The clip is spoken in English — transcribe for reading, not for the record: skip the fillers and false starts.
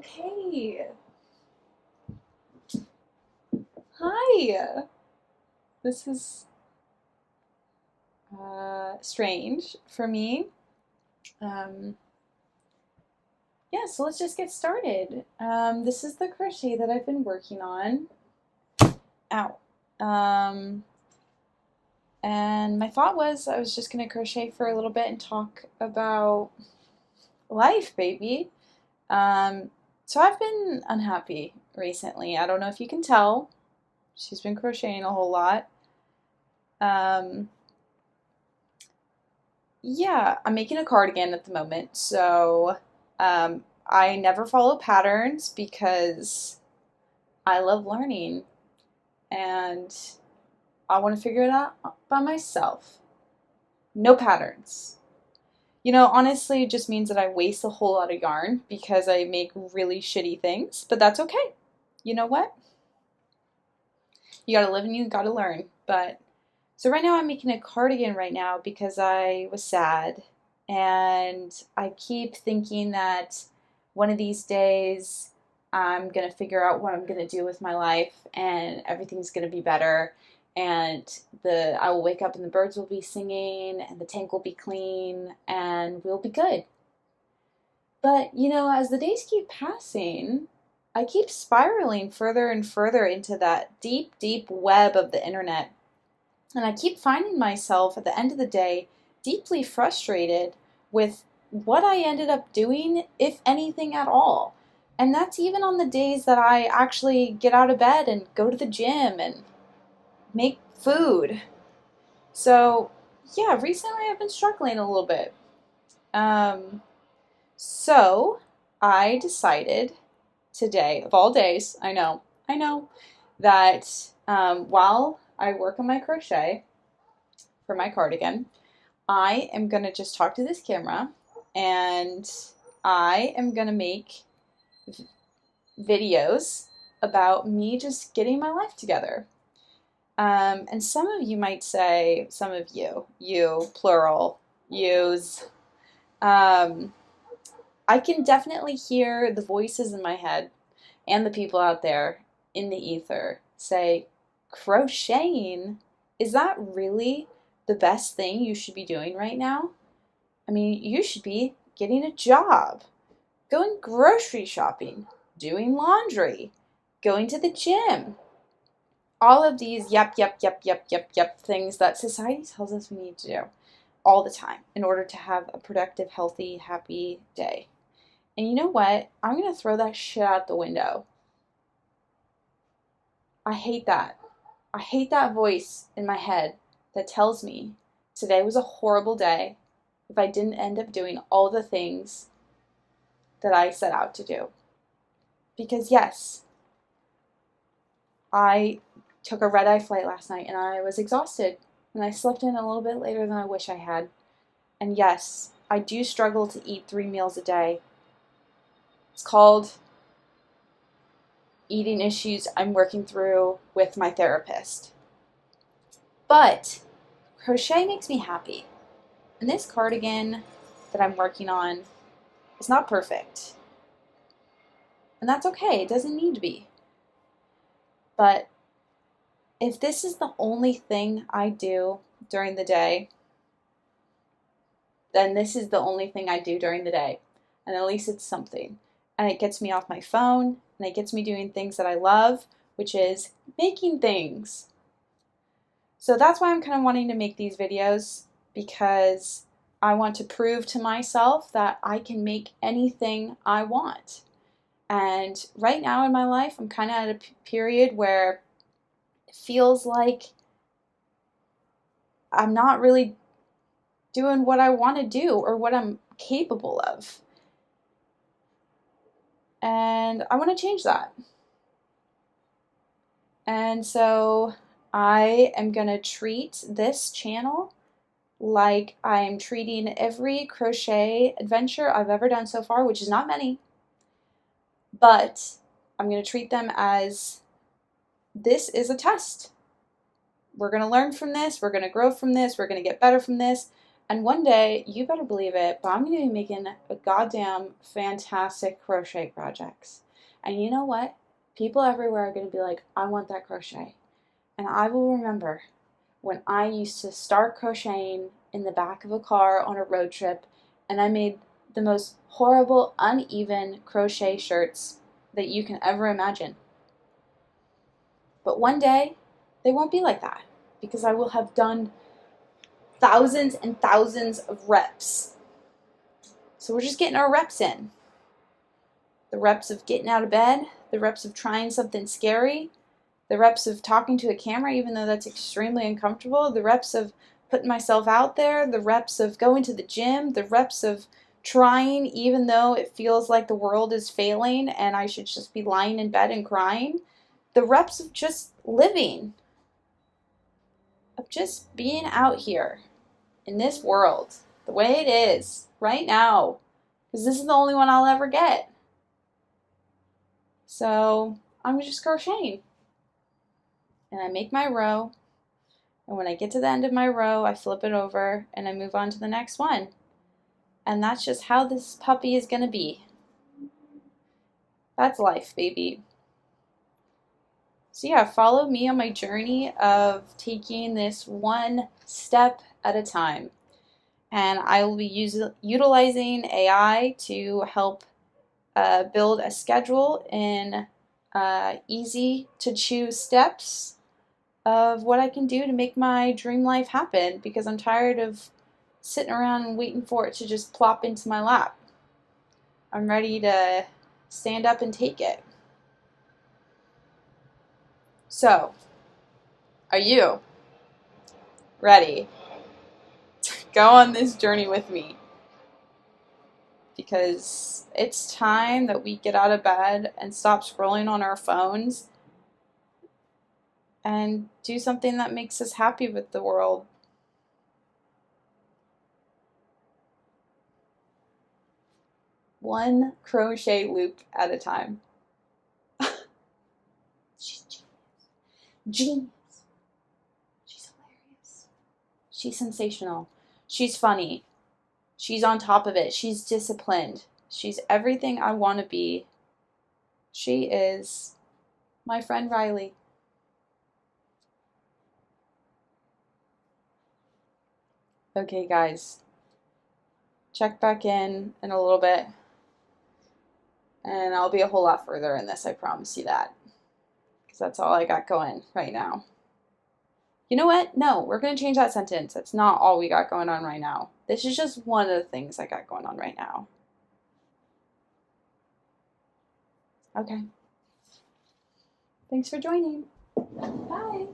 Okay. Hi. This is strange for me. Um, yeah, so let's just get started. This is the crochet that I've been working on. Ow. Um, and my thought was I was just going to crochet for a little bit and talk about life, baby. Um, so I've been unhappy recently. I don't know if you can tell. She's been crocheting a whole lot. Um, Yeah, I'm making a cardigan at the moment, so I never follow patterns because I love learning and I want to figure it out by myself. No patterns. Honestly, it just means that I waste a whole lot of yarn because I make really shitty things, but that's okay. You know what? You gotta live and you gotta learn. But so right now I'm making a cardigan right now because I was sad and I keep thinking that one of these days I'm gonna figure out what I'm gonna do with my life and everything's gonna be better and the I will wake up and the birds will be singing and the tank will be clean and we'll be good. But as the days keep passing, I keep spiraling further and further into that deep, deep web of the internet. And I keep finding myself at the end of the day deeply frustrated with what I ended up doing, if anything at all. And that's even on the days that I actually get out of bed and go to the gym and make food. So, yeah, recently I've been struggling a little bit. Um, so, I decided today, of all days, I know, that while I work on my crochet for my cardigan, I am going to just talk to this camera and I am going to make videos about me just getting my life together. And some of you might say, some of you, plural, yous, um, I can definitely hear the voices in my head and the people out there in the ether say, crocheting, is that really the best thing you should be doing right now? I mean, you should be getting a job, going grocery shopping, doing laundry, going to the gym. All of these yep things that society tells us we need to do all the time in order to have a productive, healthy, happy day. And you know what? I'm going to throw that shit out the window. I hate that. I hate that voice in my head that tells me today was a horrible day if I didn't end up doing all the things that I set out to do. Because, yes, I took a red eye flight last night and I was exhausted and I slept in a little bit later than I wish I had. And yes, I do struggle to eat 3 meals a day. It's called eating issues I'm working through with my therapist. But crochet makes me happy. And this cardigan that I'm working on is not perfect. And that's okay, it doesn't need to be. But if this is the only thing I do during the day, then this is the only thing I do during the day. And at least it's something. And it gets me off my phone, and it gets me doing things that I love, which is making things. So that's why I'm kind of wanting to make these videos, because I want to prove to myself that I can make anything I want. And right now in my life, I'm kind of at a period where it feels like I'm not really doing what I want to do or what I'm capable of. And I want to change that. And so I am going to treat this channel like I'm treating every crochet adventure I've ever done so far, which is not many, but I'm going to treat them as this is a test. We're going to learn from this, we're going to grow from this, we're going to get better from this, And one day, you better believe it, but I'm going to be making a goddamn fantastic crochet projects. And you know what? People everywhere are going to be like, I want that crochet. And I will remember when I used to start crocheting in the back of a car on a road trip, and I made the most horrible, uneven crochet shirts that you can ever imagine. But one day, they won't be like that because I will have done thousands and thousands of reps. So we're just getting our reps in. The reps of getting out of bed, the reps of trying something scary, the reps of talking to a camera even though that's extremely uncomfortable, the reps of putting myself out there, the reps of going to the gym, the reps of trying even though it feels like the world is failing and I should just be lying in bed and crying, the reps of just living, of just being out here in this world the way it is right now, because this is the only one I'll ever get. So I'm just crocheting. And I make my row, and when I get to the end of my row, I flip it over and I move on to the next one. And that's just how this puppy is going to be. That's life, baby. So yeah, follow me on my journey of taking this one step at a time. And I will be utilizing AI to help build a schedule in easy to choose steps of what I can do to make my dream life happen, because I'm tired of sitting around and waiting for it to just plop into my lap. I'm ready to stand up and take it. So, are you ready to go on this journey with me? Because it's time that we get out of bed and stop scrolling on our phones and do something that makes us happy with the world. One crochet loop at a time. She's genius. She's hilarious. She's sensational. She's funny. She's on top of it. She's disciplined. She's everything I want to be. She is my friend Riley. Okay, guys. Check back in a little bit. And I'll be a whole lot further in this, I promise you that. Because that's all I got going right now. You know what? No, we're going to change that sentence. That's not all we got going on right now. This is just one of the things I got going on right now. Okay. Thanks for joining. Bye.